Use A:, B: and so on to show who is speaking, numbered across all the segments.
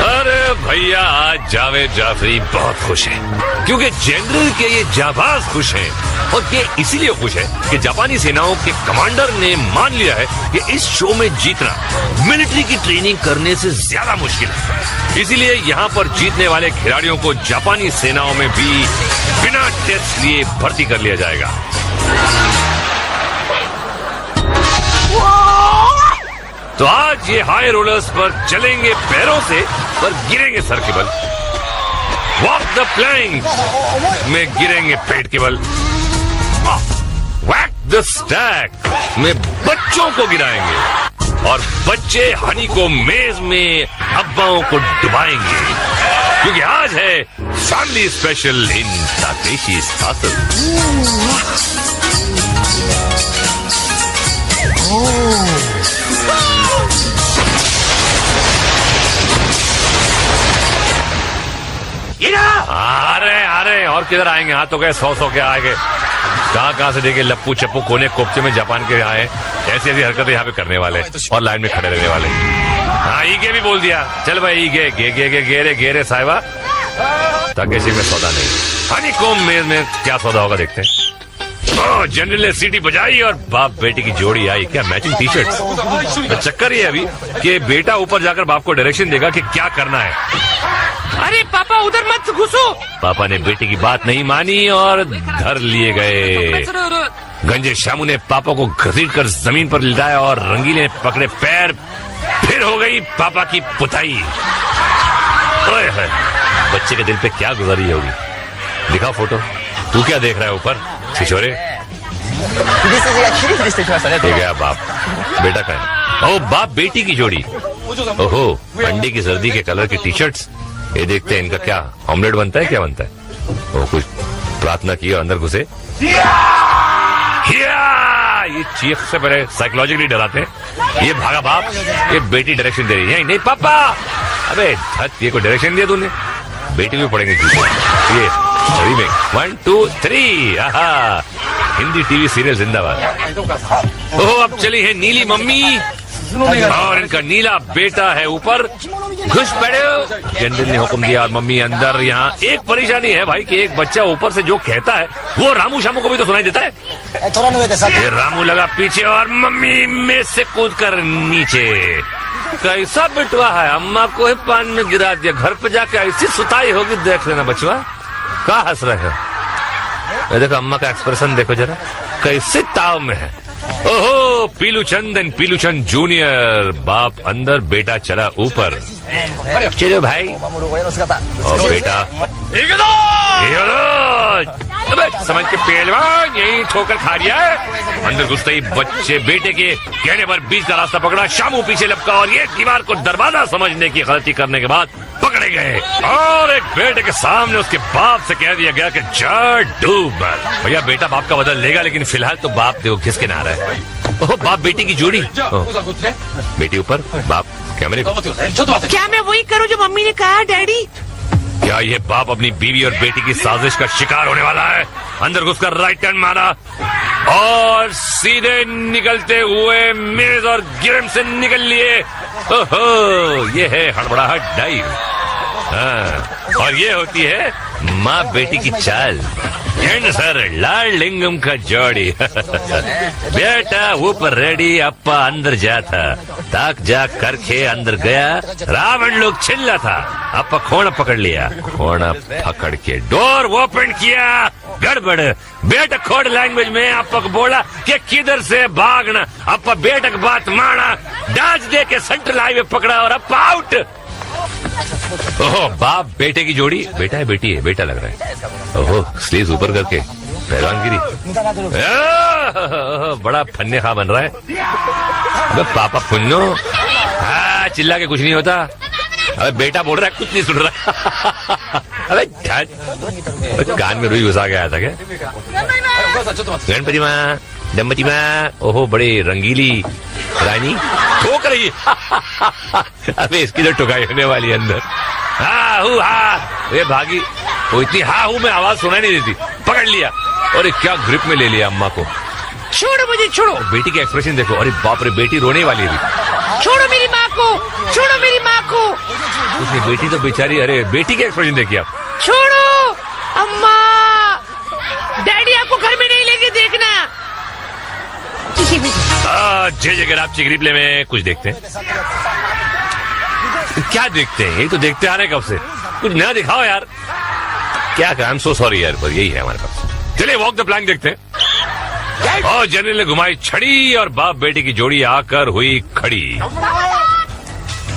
A: अरे भैया आज जावेद जाफरी बहुत खुश है क्योंकि जनरल के ये जाबाज खुश हैं और ये इसीलिए खुश है कि जापानी सेनाओं के कमांडर ने मान लिया है कि इस शो में जीतना मिलिट्री की ट्रेनिंग करने से ज्यादा मुश्किल है। इसीलिए यहाँ पर जीतने वाले खिलाड़ियों को जापानी सेनाओं में भी बिना टेस्ट लिए भर्ती कर लिया जाएगा। तो आज ये हाई रोलर्स पर चलेंगे पैरों से पर गिरेंगे सर के बल। वॉक द प्लैंक में गिरेंगे पेट के बल। वैक द स्टैक में बच्चों को गिराएंगे और बच्चे हनी को मेज में अब्बाओं को डुबाएंगे क्योंकि आज है family special in Takeshi castle. अरे और किधर आएंगे? हाथ तो गए 100 के आएंगे। कहाँ से देखे लप्पू चप्पू कोने कोफ्ते में जापान के आए ऐसी ऐसी हरकतें यहाँ पे करने वाले और लाइन में खड़े रहने वाले। हाँ ईगे भी बोल दिया। चल भाई ईगे गे गे गे गेरे गेरे साहिबा ताकेशी में सौदा नहीं। हनी कोम में क्या सौदा होगा देखते हैं। जनरल ने सीटी बजाई और बाप बेटी की जोड़ी आई। क्या मैचिंग टी शर्ट। चक्कर ये अभी कि बेटा ऊपर जाकर बाप को डायरेक्शन देगा कि क्या करना है।
B: अरे पापा उधर मत घुसो।
A: पापा ने बेटे की बात नहीं मानी और घर लिए गए। गंजे शामू ने पापा को घसीट कर जमीन पर लिटाया और रंगीले ने पकड़े पैर। फिर हो गई पापा की पुताई। ओए होए, बच्चे के दिल पे क्या गुजरी होगी। दिखाओ फोटो। तू क्या देख रहा है ऊपर छिछोरे? गया बाप बेटा का है। ओ बाप बेटी की जोड़ी। ओहो अंडे की सर्दी के कलर की टी शर्ट्स। ये देखते हैं इनका क्या ऑमलेट बनता है। क्या बनता है? वो कुछ प्रार्थना की और अंदर घुसे। ये चीख से पहले साइकोलॉजिकली डराते हैं। ये भागा बाप। ये बेटी डायरेक्शन दे रही है। नहीं पापा। अबे धत ये को डायरेक्शन दिया तूने। बेटी भी पड़ेंगे जूते। ये रीमेक 1 2 3। आहा हिंदी टीवी सीरियल जिंदाबाद। ओह अब चली है नीली मम्मी और इनका नीला बेटा है ऊपर। घुस पड़े। जनरल ने हुक्म दिया और मम्मी अंदर। यहाँ एक परेशानी है भाई कि एक बच्चा ऊपर से जो कहता है वो रामू शामू को भी तो सुनाई देता है। ये रामू लगा पीछे और मम्मी में से कूद कर नीचे। कैसा बिटवा है। अम्मा को पान में गिरा दिया। घर पे जाके ऐसी सुताई होगी देख लेना बचवा। क्या हंस रहे हो? देखो अम्मा का एक्सप्रेशन देखो जरा कैसे ताव में है। ओहो पीलूचंद जूनियर। बाप अंदर बेटा चला ऊपर। चलो भाई और बेटा समझ के पहलवान यही ठोकर खा लिया है। अंदर घुसते ही बच्चे बेटे के कहने पर बीच का रास्ता पकड़ा। शामू पीछे लपका और ये दीवार को दरवाजा समझने की गलती करने के बाद पकड़े गए और एक बेटे के सामने उसके बाप से कह दिया गया कि जा डूब। भैया बेटा बाप का बदल लेगा लेकिन फिलहाल तो बाप देखो खिसके ना रहा है। ओह बाप बेटी की जोड़ी। बेटी ऊपर बाप कैमरे।
B: क्या मैं वही करूं जो मम्मी ने कहा डैडी?
A: क्या ये बाप अपनी बीवी और बेटी की साजिश का शिकार होने वाला है? अंदर घुसकर राइट टर्न मारा और सीधे निकलते हुए मेज और गिरम से निकल लिए। ओहो ये है हड़बड़ाहट डाइव। हाँ और ये होती है माँ बेटी की चाल। सर लाल लिंगम का जोड़ी। बेटा ऊपर रेडी अप्पा अंदर जाता। ताक जाक करके अंदर गया। रावण लोग चिल्ला था। अप्पा खोना पकड़ लिया। खोना पकड़ के डोर ओपन किया। गड़बड़। बेटा कोड लैंग्वेज में अप्पा को बोला कि किधर से भागना। अप्पा बेटा की बात माना। डांच दे के सेंट्रल हाईवे पकड़ा और अप्पा आउट। ओहो बाप बेटे की जोड़ी। बेटा है बेटी है? बेटा लग रहा है। ओहो स्लीव ऊपर करके पहलवानगिरी। बड़ा फन्ने खा बन रहा है। अबे पापा पुन्नो। हाँ चिल्ला के कुछ नहीं होता। अबे बेटा बोल रहा है कुछ नहीं सुन रहा। अबे कान में रुई घुसा के आया था क्या? गणपति माँ दम्पति माँ। ओहो बड़े रंगीली रानी ठोक रही है। अबे इसकी तो ठुकाई होने वाली अंदर। ये भागी वो इतनी हूँ में आवाज सुनाई नहीं देती। पकड़ लिया और क्या ग्रिप में ले लिया अम्मा को।
B: छोड़ो मुझे छोड़ो।
A: बेटी के एक्सप्रेशन देखो। अरे बाप रे बेटी रोने वाली है।
B: छोड़ो मेरी माँ को। छोड़ो मेरी माँ को।
A: कुछ अपनी बेटी तो बेचारी, अरे बेटी के एक्सप्रेशन देखिए आप।
B: छोड़ो अम्मा, डैडी आपको घर में नहीं लेके देखना।
A: जय जगह आप चिकरी प्ले में कुछ देखते हैं। क्या देखते हैं, ये तो देखते आ रहे कब से, कुछ नया दिखाओ यार। क्या आई एम सो सॉरी यार, पर यही है हमारे पास। चलिए वॉक द प्लैंक देखते हैं। और जनरल ने घुमाई छड़ी और बाप बेटे की जोड़ी आकर हुई खड़ी।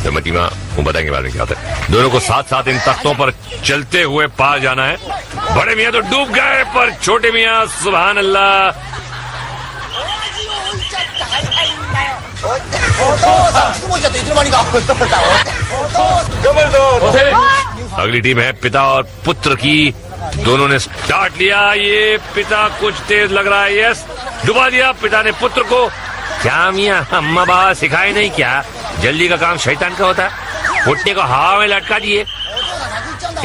A: तो मतीमा वो बताएंगे बाद में क्या होता है। दोनों को साथ साथ इन तख्तों पर चलते हुए पार जाना है। बड़े मियाँ तो डूब गए, पर छोटे मियाँ सुभान अल्लाह। अगली टीम है पिता और पुत्र की। दोनों ने स्टार्ट लिया। ये पिता कुछ तेज लग रहा है। यस, डुबा दिया पिता ने पुत्र को। क्या मियाँ अम्मा बाबा सिखाए नहीं क्या, जल्दी का काम शैतान का होता है। पुट्टे को हवा में लटका दिए।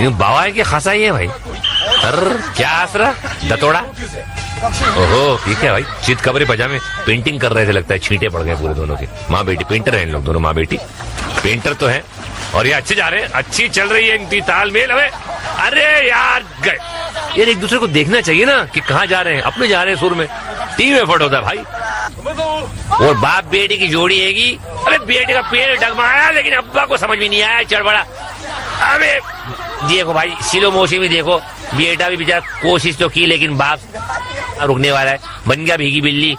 A: बाबा है कि खसा ही है भाई। अरे क्या आसरा दतोड़ा। ओहो ठीक है भाई, चित कबरे पजामे पेंटिंग कर रहे थे, लगता है छींटे पड़ गए पूरे दोनों के। माँ बेटी पेंटर है इन लोग दोनों, माँ बेटी पेंटर तो है। और ये अच्छे जा रहे हैं, अच्छी चल रही है इनकी तालमेल। हमें अरे यार गए यार, एक दूसरे को देखना चाहिए ना कि कहाँ जा रहे हैं। अपने जा रहे हैं सुर में, टीम एफर्ट होता है भाई। और बाप बेटी की जोड़ी हैगी। अरे बेटे का पेड़ डगमगाया, लेकिन अब्बा को समझ में नहीं आया चढ़बड़ा। अबे देखो भाई, सिलो मोशी में देखो, बेटा भी बेचारा कोशिश तो की, लेकिन बाप रुकने वाला है। बन गया भीगी बिल्ली,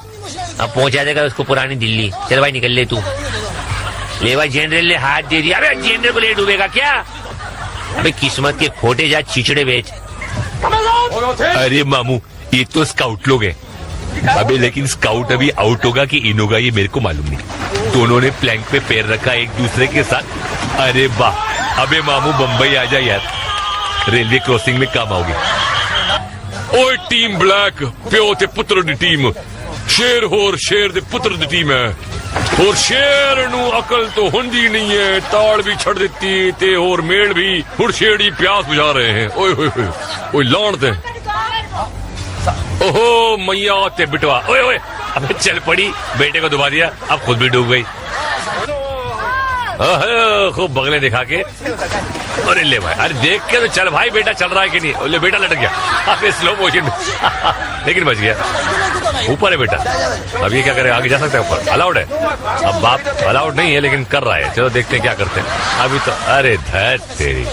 A: अब पहुंचा देगा उसको पुरानी दिल्ली। चल भाई निकल ले तू। ले भाई, जनरल ने हाथ दे दिया। अबे जनरल को ले डूबेगा क्या। अबे किस्मत के खोटे जा चिचड़े बेच। अरे मामू ये तो स्काउट लोग हैं। अबे लेकिन स्काउट अभी आउट होगा कि इन होगा ये मेरे को मालूम नहीं। दोनों ने प्लैंक पे पैर रखा एक दूसरे के साथ। अरे वाह, अबे मामू बम्बई आ जा यार, रेलवे क्रॉसिंग में काम आओगे। ओए टीम ब्लैक, प्यो ते पुत्र दी टीम। शेर होर शेर दे पुत्र दी टीम है। और शेर नू अकल तो हुंदी नहीं है, ताड़ भी छड़ देती ते और मेल भी। हुण शेड़ी प्यास बुझा रहे हैं। ओए ओए ओए ओए लौंड दे। ओहो मैया ते बिटवा। ओए ओए अबे चल पड़ी, बेटे को डुबा दिया, अब खुद भी डूब गई। खूब बगले दिखा के। अरे ले भाई, अरे देख के तो चल भाई, बेटा चल रहा है कि नहीं। ले बेटा लटक गया, अबे स्लो मोशन में लेकिन बच गया। ऊपर है बेटा, अब ये क्या करे, आगे जा सकता है ऊपर, अलाउड है। अब बाप अलाउड नहीं है लेकिन कर रहा है। चलो देखते हैं क्या करते हैं अभी तो। अरे धैट तेरी,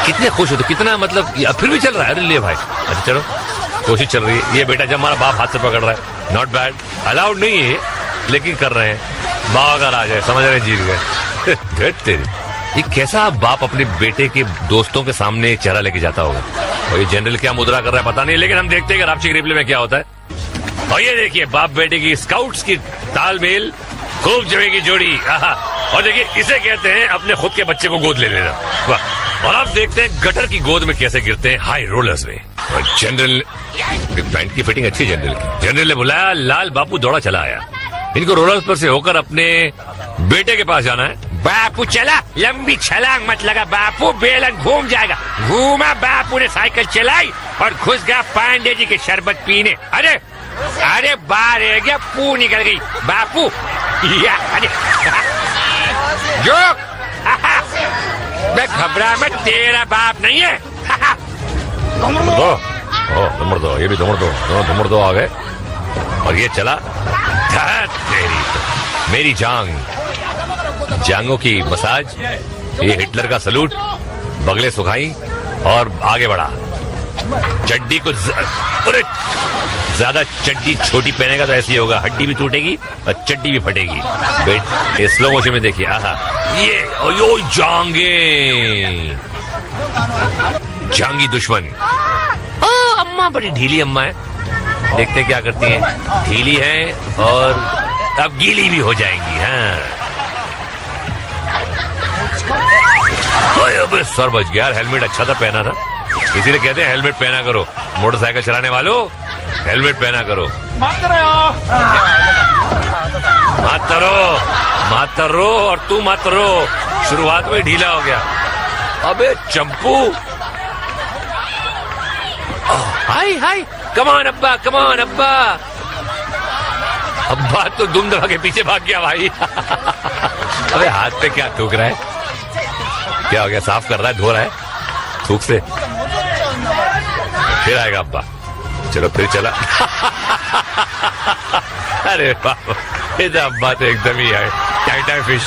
A: कितने खुश होते, कितना मतलब फिर भी चल रहा है। अरे ले भाई, अच्छा चलो कोशिश चल रही है। ये बेटा जब हमारा बाप हाथ से पकड़ रहा है, नॉट बैड। अलाउड नहीं है लेकिन कर रहे हैं। बाबा अगर आ जाए समझ रहे जीत गए। धैट तेरी, ये कैसा बाप अपने बेटे के दोस्तों के सामने चेहरा लेके जाता होगा। और ये जनरल क्या मुद्रा कर रहा है पता नहीं, लेकिन हम देखते हैं कि रापची रिप्ले में क्या होता है। और ये देखिए बाप बेटे की स्काउट्स की तालमेल, खूब जमेगी जोड़ी। और देखिए इसे कहते हैं अपने खुद के बच्चे को गोद ले लेना। वाह। और आप देखते हैं गटर की गोद में कैसे गिरते हैं, हाई रोलर्स में। और जनरल पैंट की फिटिंग अच्छी जनरल की। जनरल ने बुलाया, लाल बापू दौड़ा चला आया। इनको रोलर्स पर से होकर अपने बेटे के पास जाना है। बापू चला, लंबी छलांग मत लगा बापू, बेलन घूम जाएगा। घूमा, बापू ने साइकिल चलाई और घुस गया पांडे जी के शरबत पीने। अरे अरे बाहर रह गया, पू निकल गई बापू। अरे जो मैं घबरा, मैं तेरा बाप नहीं है। नंबर दो, ये भी नंबर दो आ गए। और ये चला, तेरी तो मेरी जांगों की मसाज। ये हिटलर का सलूट, बगले सुखाई और आगे बढ़ा। चड्डी को अरे ज्यादा चड्डी छोटी पहनेगा तो ऐसी होगा, हड्डी भी टूटेगी और चड्डी भी फटेगी। बेट स्लो मोशन में देखिए, आहा ये यो जांगी दुश्मन। ओ अम्मा बड़ी ढीली अम्मा है, देखते क्या करती हैं। ढीली है और अब गीली भी हो जाएंगी। हाँ अबे सर बच गया। हेलमेट अच्छा था पहना था, इसीलिए कहते हैं हेलमेट पहना करो। मोटरसाइकिल चलाने वालों हेलमेट पहना करो। मत रो और तू मत रो, शुरुआत में ढीला हो गया। अबे चंपू, हाय हाय, कमान अब्बा, कमान अब्बा। अब्बा तो दुम दबा के पीछे भाग गया भाई। अबे हाथ पे क्या ठोक रहा है। क्या हो गया? साफ कर रहा है, धो रहा है थूक से। फिर आएगा अब्बा। चलो फिर चला। अरे बाबा, ये तो अब्बा तो एकदम ही है टाइटा फिश।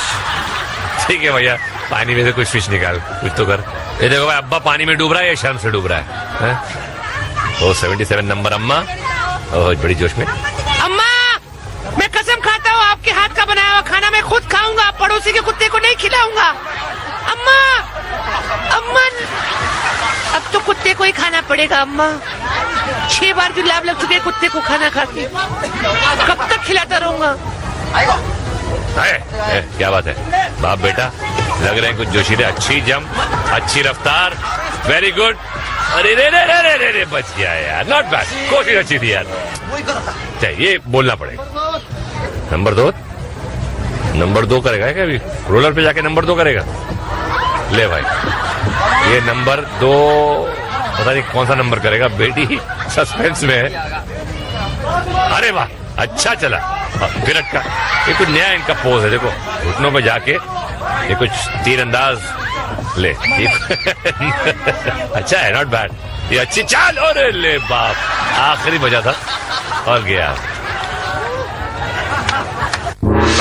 A: ठीक है भैया, पानी में से कुछ फिश निकाल, कुछ तो कर। ये देखो भाई, अब्बा पानी में डूब रहा है या शर्म से डूब रहा है? ओ 77 नंबर अम्मा, ओह बड़ी जोश में।
B: अम्मा, मैं कसम खाता हूँ आपके हाथ का बनाया हुआ खाना मैं खुद खाऊंगा, पड़ोसी के कुत्ते को नहीं खिलाऊंगा। अम्मा, अम्मा, अब तो कुत्ते को ही खाना पड़ेगा अम्मा। 6 बार जुलाब लग चुके कुत्ते को खाना खा के, कब तक खिलाता रहूंगा?
A: क्या बात है बाप बेटा, लग रहे हैं कुछ जोशीले। अच्छी जंप, अच्छी रफ्तार, वेरी गुड। अरे रे रे रे रे रे रे, बच गया यार, नॉट बैड, कोशिश अच्छी थी यार। ये बोलना पड़ेगा। नंबर 2 करेगा क्या अभी? रोलर पे जाके नंबर 2 करेगा? ले भाई, ये नंबर 2 पता नहीं कौन सा नंबर करेगा, बेटी सस्पेंस में है। अरे वाह, अच्छा चला, फिर अटका। ये कुछ नया इनका पोज है, देखो घुटनों पे जाके ये कुछ तीर अंदाज। ले अच्छा है, नॉट बैड, ये अच्छी चाल। और ले बाप, आखिरी बजा था और गया।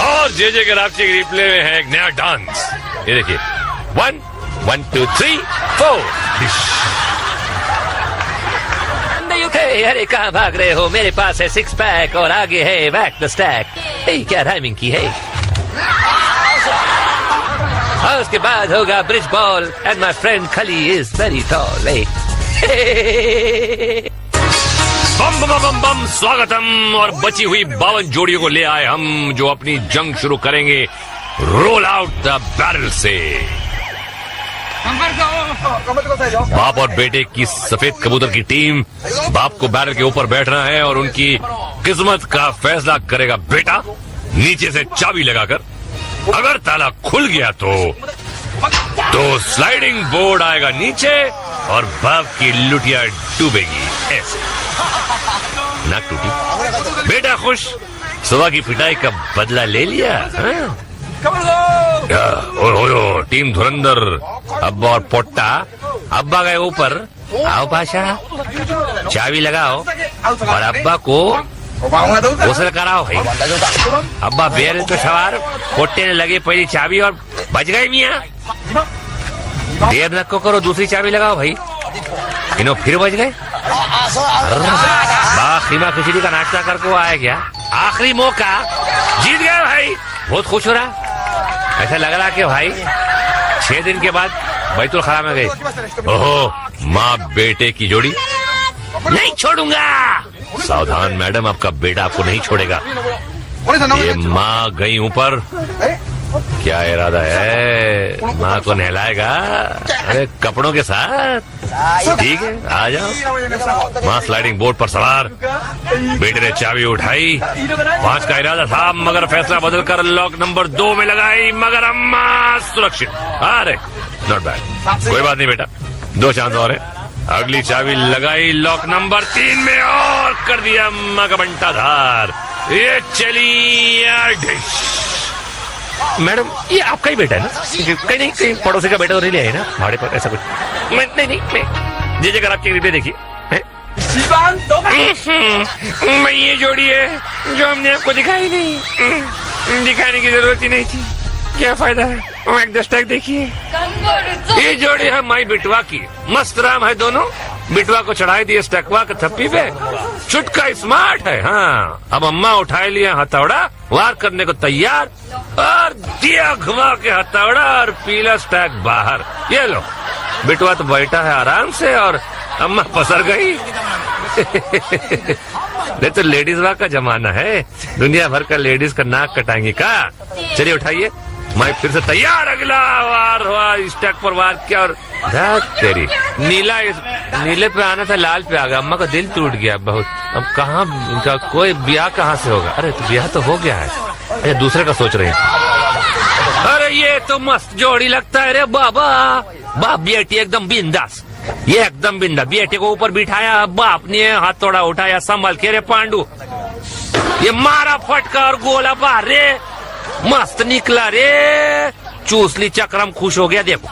A: और जे कराची के रिप्ले में है एक नया डांस, ये देखिए। 1 1 2 3 4। अरे कहाँ भाग रहे हो? मेरे पास है 6 पैक और आगे है बैक द स्टैक। क्या राइमिंग की है? और उसके बाद होगा bridge ball and my friend खली इज वेरी टॉल। बम बम बम बम, स्वागतम। और बची हुई 52 जोड़ियों को ले आए हम, जो अपनी जंग शुरू करेंगे रोल आउट द बैरल से। बाप और बेटे की सफेद कबूतर की टीम। बाप को बैरल के ऊपर बैठना है और उनकी किस्मत का फैसला करेगा बेटा, नीचे से चाबी लगाकर। अगर ताला खुल गया तो स्लाइडिंग बोर्ड आएगा नीचे और बाप की लुटिया डूबेगी। ऐसे नाक टूटी, बेटा खुश, सुबह की पिटाई का बदला ले लिया। और टीम धुरंधर, अब्बा और पोट्टा। अब्बा गए ऊपर, आओ पाशा चाबी लगाओ और अब्बा को गुस्ल कराओ भाई। अब्बा बैरल पे सवार, पोट्टे ने लगे पहली चाबी और बच गए मियाँ। देर न करो, दूसरी चाबी लगाओ भाई। इन्हों फिर बच गए। खीमा खिचड़ी का नाश्ता करके आया क्या? आखिरी मौका, जीत गए भाई। बहुत खुश हो रहा, ऐसा लग रहा कि भाई 6 दिन के बाद बैतुल खला में गए। ओहो, माँ बेटे की जोड़ी नहीं छोड़ूंगा। सावधान मैडम, आपका बेटा आपको नहीं छोड़ेगा। ये माँ गई ऊपर, क्या इरादा है? माँ को नहलाएगा? अरे कपड़ों के साथ, ठीक है आ जाओ। माँ स्लाइडिंग बोर्ड पर सवार, बेटे ने चाबी उठाई। 5 का इरादा था, मगर फैसला बदलकर लॉक नंबर 2 में लगाई। मगर अम्मा सुरक्षित। अरे नॉट बैड, कोई बात नहीं बेटा, 2 चांस और है। अगली चाबी लगाई लॉक नंबर 3 में और कर दिया अम्मा का बंटाधार। ये चली डिश। मैडम ये आपका ही बेटा है ना? कहीं नहीं, कहीं पड़ोसी का बेटा तो नहीं लिया है ना भाड़े पर? ऐसा कुछ नहीं, जे जगह आपकी रिप्ले देखिए। मैं ये जोड़ी है जो हमने आपको दिखाई नहीं, दिखाने की जरूरत ही नहीं थी। क्या फायदा है? देखिए, ये जोड़ी है माई बिटवा की। मस्त राम है दोनों। बिटवा को चढ़ाई दिए स्टकवा के थप्पी पे। छुटका स्मार्ट है। हाँ, अब अम्मा उठाए लिया हथौड़ा, वार करने को तैयार, और दिया घुमा के हथौड़ा और पीला स्टैक बाहर। ये लो, बिटवा तो बैठा है आराम से और अम्मा पसर गई। नहीं तो लेडीज वाक का जमाना है, दुनिया भर का लेडीज का नाक कटाएंगे का। चलिए उठाइए, मैं फिर से तैयार। अगला वार हुआ, स्टैक पर वार किया और तेरी नीले पे आना था, लाल पे आ गया। अम्मा का दिल टूट गया बहुत। अब कहाँ इनका कोई ब्याह कहाँ से होगा? अरे तो ब्याह तो हो गया है। अच्छा, दूसरे का सोच रहे हैं। अरे ये तो मस्त जोड़ी लगता है रे बाबा। बाप बेटी एकदम बिंदास, ये एकदम बिंदास। बेटे को ऊपर बिठाया, बाप ने हाथ थोड़ा उठाया, संभल के रे पांडू। ये मारा फटका और गोला बाहर रे, मस्त निकला रे। चूसली चक्रम खुश हो गया। देखो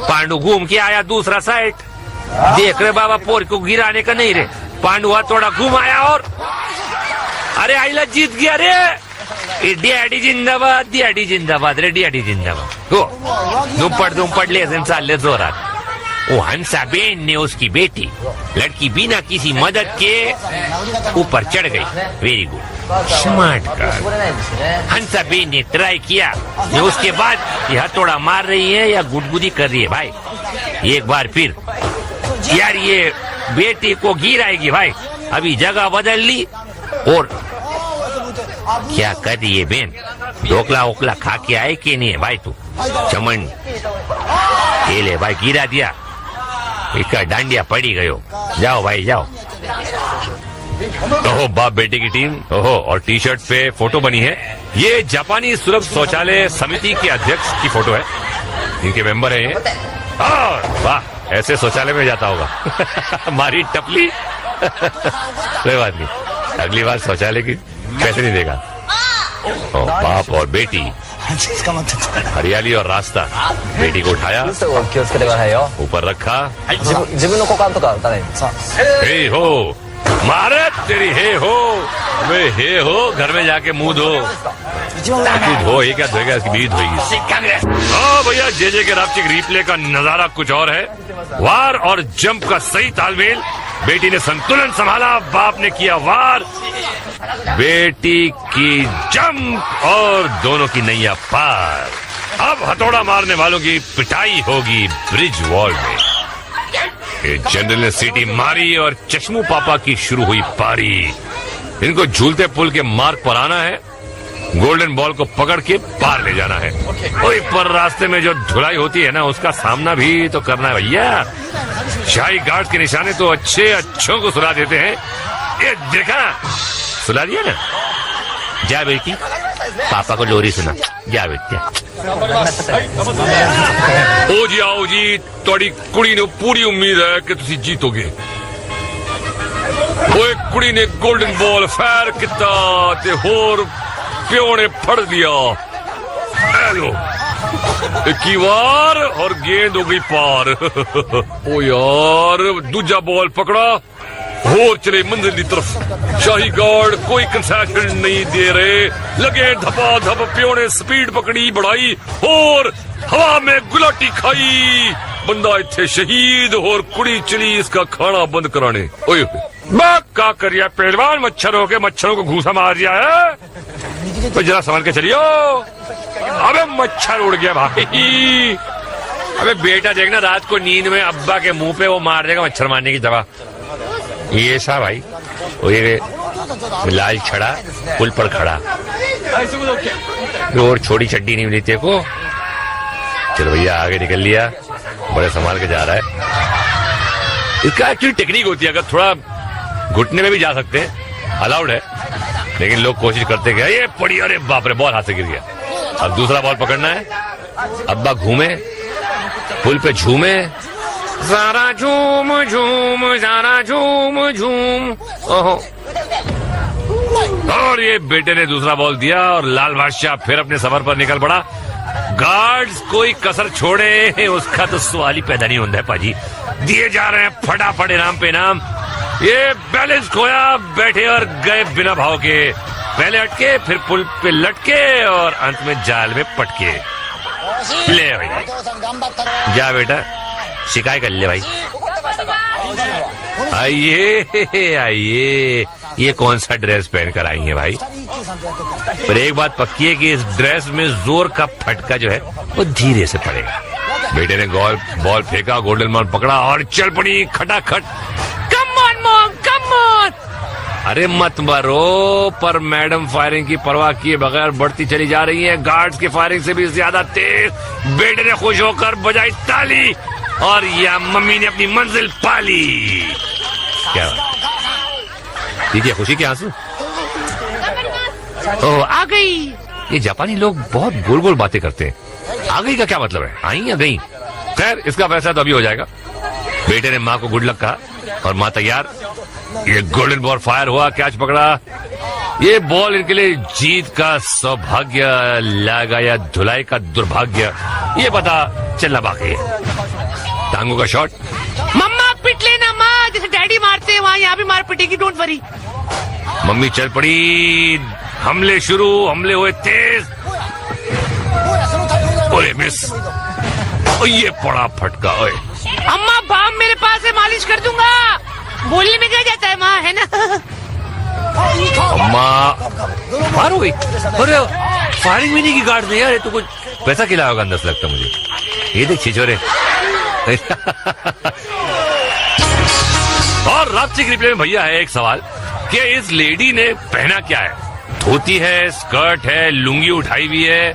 A: पांडु घूम के आया दूसरा साइड, देख रहे बाबा पोर को गिराने का नहीं रे, पांडु हाथ थोड़ा घूम आया और अरे आईला जीत गया रे, डॅडी जिंदाबाद, डॅडी जिंदाबाद रे, डॅडी जिंदाबाद हो. दुमपट लेसन चालले जोरात. वो हंसाबेन ने उसकी बेटी लड़की बिना किसी मदद के ऊपर चढ़ गई. Very good, smart girl. Hansaben ने ट्राई किया, उसके बाद ये हथौड़ा मार रही है या गुदगुदी कर रही है भाई. एक बार फिर यार ये बेटी को गिराएगी भाई. अभी जगह बदल ली और क्या कर रही है बेन, ढोकला वोकला खा के आए कि नहीं है भाई तू. चमन ये ले भाई, गिरा दिया, इसका डांडिया पड़ी गयो. जाओ भाई जाओ. ओहो बाप बेटे की टीम, ओहो, और टी शर्ट पे फोटो बनी है. ये जापानी सुलभ शौचालय समिति के अध्यक्ष की फोटो है, इनके मेंबर है ये. वाह, ऐसे शौचालय में जाता होगा. मारी टपली. कोई बात नहीं, अगली बार शौचालय की पैसे नहीं देगा. बाप और बेटी, हरियाली और रास्ता. बेटी को उठाया, ऊपर रखा. हे हो मारे तेरी, हे हो वे, हे हो घर में जाके मुंह धो. धो ये क्या धोएगा, इसकी बीवी धोएगी. हाँ भैया, जे के रापचिक रिप्ले का नजारा कुछ और है. वार और जंप का सही तालमेल. बेटी ने संतुलन संभाला, बाप ने किया वार, बेटी की जंप और दोनों की नैया पार. अब हथौड़ा मारने वालों की पिटाई होगी ब्रिज वॉल में. जनरल ने सीटी मारी और चश्मू पापा की शुरू हुई पारी. इनको झूलते पुल के मार्ग पर आना है, गोल्डन बॉल को पकड़ के पार ले जाना है. कोई पर रास्ते में जो धुलाई होती है ना, उसका सामना भी तो करना है भैया. शाही गार्ड के निशाने तो अच्छों को सुला देते हैं. ये देखा, सुला दिया ना. जा बेटी, पापा को लोरी सुना. जा बेटी. आओ जी, थोड़ी कुड़ी ने पूरी उम्मीद है कि तुसी जीतोगे. ओए कुड़ी ने गोल्डन बॉल फायर किता ते होर प्यो ने फड़ दिया. हेलो की वार और गेंद हो गई पार. ओ यार, दूजा बॉल पकड़ा और चले मंजिल की तरफ. शाही गार्ड कोई कंसेशन नहीं दे रहे, लगे धपा धप. प्यो ने स्पीड पकड़ी, बढ़ाई और हवा में गुलाटी खाई. बंदा इत्थे शहीद और कुड़ी चली इसका खाना बंद कराने. ओए का करिया पहलवान, मच्छरों को घूसा मार दिया है. तो जरा संभल के चलियो. अबे मच्छर उड़ गया भाई. अबे बेटा देखना, रात को नींद में अब्बा के मुंह पे वो मार देगा मच्छर मारने की दवा. ये सा भाई, ये लाल छड़ा पुल पर खड़ा और छोटी चड्डी नहीं मिली तेरे को. चलो भैया, आगे निकल लिया, बड़े संभाल के जा रहा है. इसका एक्चुअली टेक्निक होती है, अगर थोड़ा घुटने में भी जा सकते हैं, अलाउड है, लेकिन लोग कोशिश करते हैं. ये पड़ी, अरे बाप रे, बॉल हाथ से गिर गया. अब दूसरा बॉल पकड़ना है. अब्बा घूमे, पुल पे झूमे, ज़रा झूम झूम, ज़रा झूम झूम. ओहो, और ये बेटे ने दूसरा बॉल दिया और लाल बादशाह फिर अपने सफर पर निकल पड़ा. गार्ड्स कोई कसर छोड़े उसका तो सवाल ही पैदा नहीं होता है पाजी. दिए जा रहे हैं फटाफट इनाम पे इनाम. ये बैलेंस खोया, बैठे और गए बिना भाव के. पहले अटके, फिर पुल पे लटके और अंत में जाल में पटके. ले भाई, जा बेटा, शिकायत कर ले भाई. आइए आइए, ये कौन सा ड्रेस पहनकर आई है भाई. पर एक बात पक्की है कि इस ड्रेस में जोर का फटका जो है वो धीरे से पड़ेगा. बेटे ने बॉल फेंका, गोल्डन बॉल पकड़ा और चल पड़ी खटाखट.
B: Come on mom, come on.
A: अरे मत मरो. पर मैडम फायरिंग की परवाह किए बगैर बढ़ती चली जा रही है. गार्ड्स की फायरिंग से भी ज्यादा तेज. बेटे ने खुश होकर बजाई ताली और या मम्मी ने अपनी मंजिल पाली. क्या ठीक है, खुशी के आंसू.
B: ओ, आ गई.
A: ये जापानी लोग बहुत गोल गोल बातें करते हैं. आ गई का क्या मतलब है, आई या गई. खैर, इसका फैसला तो अभी हो जाएगा. बेटे ने माँ को गुड लक कहा और माँ तैयार. ये गोल्डन बॉल फायर हुआ, कैच पकड़ा ये बॉल इनके लिए जीत का सौभाग्य लाएगा या धुलाई का दुर्भाग्य, ये पता चलना बाकी है। टांगों का शॉट,
B: मम्मा पिट लेना माँ, जैसे डैडी मारते हैं वहाँ यहाँ भी मार पिटेगी, डोंट वरी।
A: मम्मी चल पड़ी, हमले शुरू, हमले हुए तेज, ओए मिस, ओ ये पड़ा फटका। ओए
B: अम्मा बाम मेरे पास है, मालिश कर दूंगा। बोलने में क्या जाता है माँ, है ना?
A: अम्मा मार हो गई। अरे फायरिंग भी नहीं की गार्ड ने यार, ये तो कुछ पैसा खिलाया होगा अंदर से लगता मुझे। ये देख छिछोरे। और रात की रिप्ले में भैया है एक सवाल कि इस लेडी ने पहना क्या है? धोती है, स्कर्ट है, लुंगी उठाई हुई है,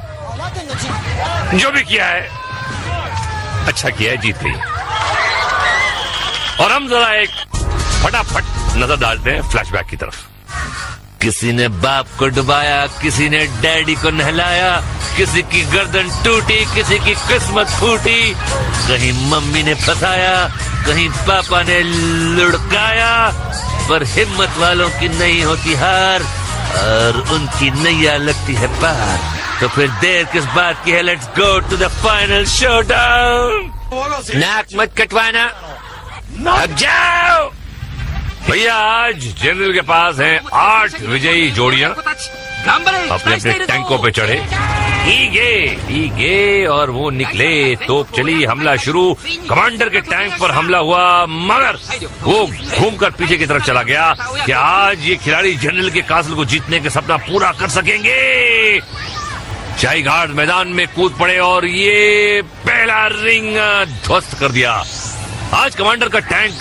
A: जो भी किया है अच्छा किया है, जीत गई। और हम जरा एक फटाफट नजर डालते हैं फ्लैशबैक की तरफ। किसी ने बाप को डुबाया, किसी ने डैडी को नहलाया, किसी की गर्दन टूटी, किसी की किस्मत फूटी, कहीं मम्मी ने फंसाया, कहीं पापा ने लुढ़काया, पर हिम्मत वालों की नहीं होती हार और उनकी नैया लगती है पार। तो फिर देर किस बात की है, let's go to the final showdown. नाक मत कटवाना, अब जाओ भैया। आज जनरल के पास हैं 8 विजयी जोड़ियां, अपने अपने टैंकों पे चढ़े, ईगे और वो निकले। तोप चली, हमला शुरू, कमांडर के टैंक पर हमला हुआ, मगर वो घूमकर पीछे की तरफ चला गया कि आज ये खिलाड़ी जनरल के कासल को जीतने का सपना पूरा कर सकेंगे। शाही घाट मैदान में कूद पड़े और ये पहला रिंग ध्वस्त कर दिया। आज कमांडर का टैंक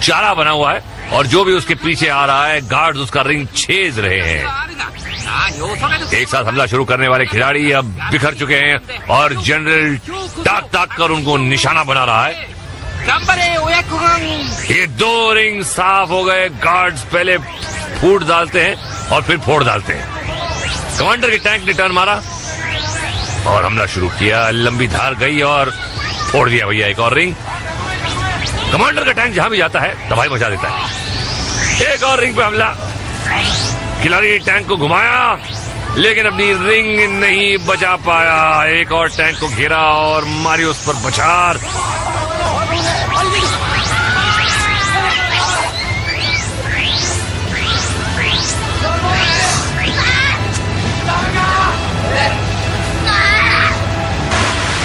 A: चारा बना हुआ है और जो भी उसके पीछे आ रहा है गार्ड्स उसका रिंग छेद रहे हैं। एक साथ हमला शुरू करने वाले खिलाड़ी अब बिखर चुके हैं और जनरल ताक ताक कर उनको निशाना बना रहा है। ये 2 रिंग साफ हो गए। गार्ड्स पहले फूट डालते हैं और फिर फोड़ डालते हैं। कमांडर के टैंक ने टर्न मारा और हमला शुरू किया। लंबी धार गई और फोड़ दिया भैया एक और रिंग। कमांडर का टैंक जहां भी जाता है तबाही मचा देता है। एक और रिंग पे हमला, खिलाड़ी टैंक को घुमाया लेकिन अपनी रिंग नहीं बचा पाया। एक और टैंक को घेरा और मारी उस पर बछार।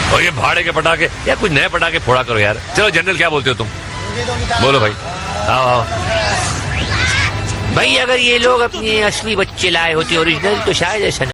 A: और ये भाड़े के पटाखे या कुछ नए पटाखे फोड़ा करो यार। चलो जनरल क्या बोलते हो तुम, बोलो भाई। आओ
B: भाई, अगर ये लोग अपने असली बच्चे लाए होते ओरिजिनल तो शायद ऐसा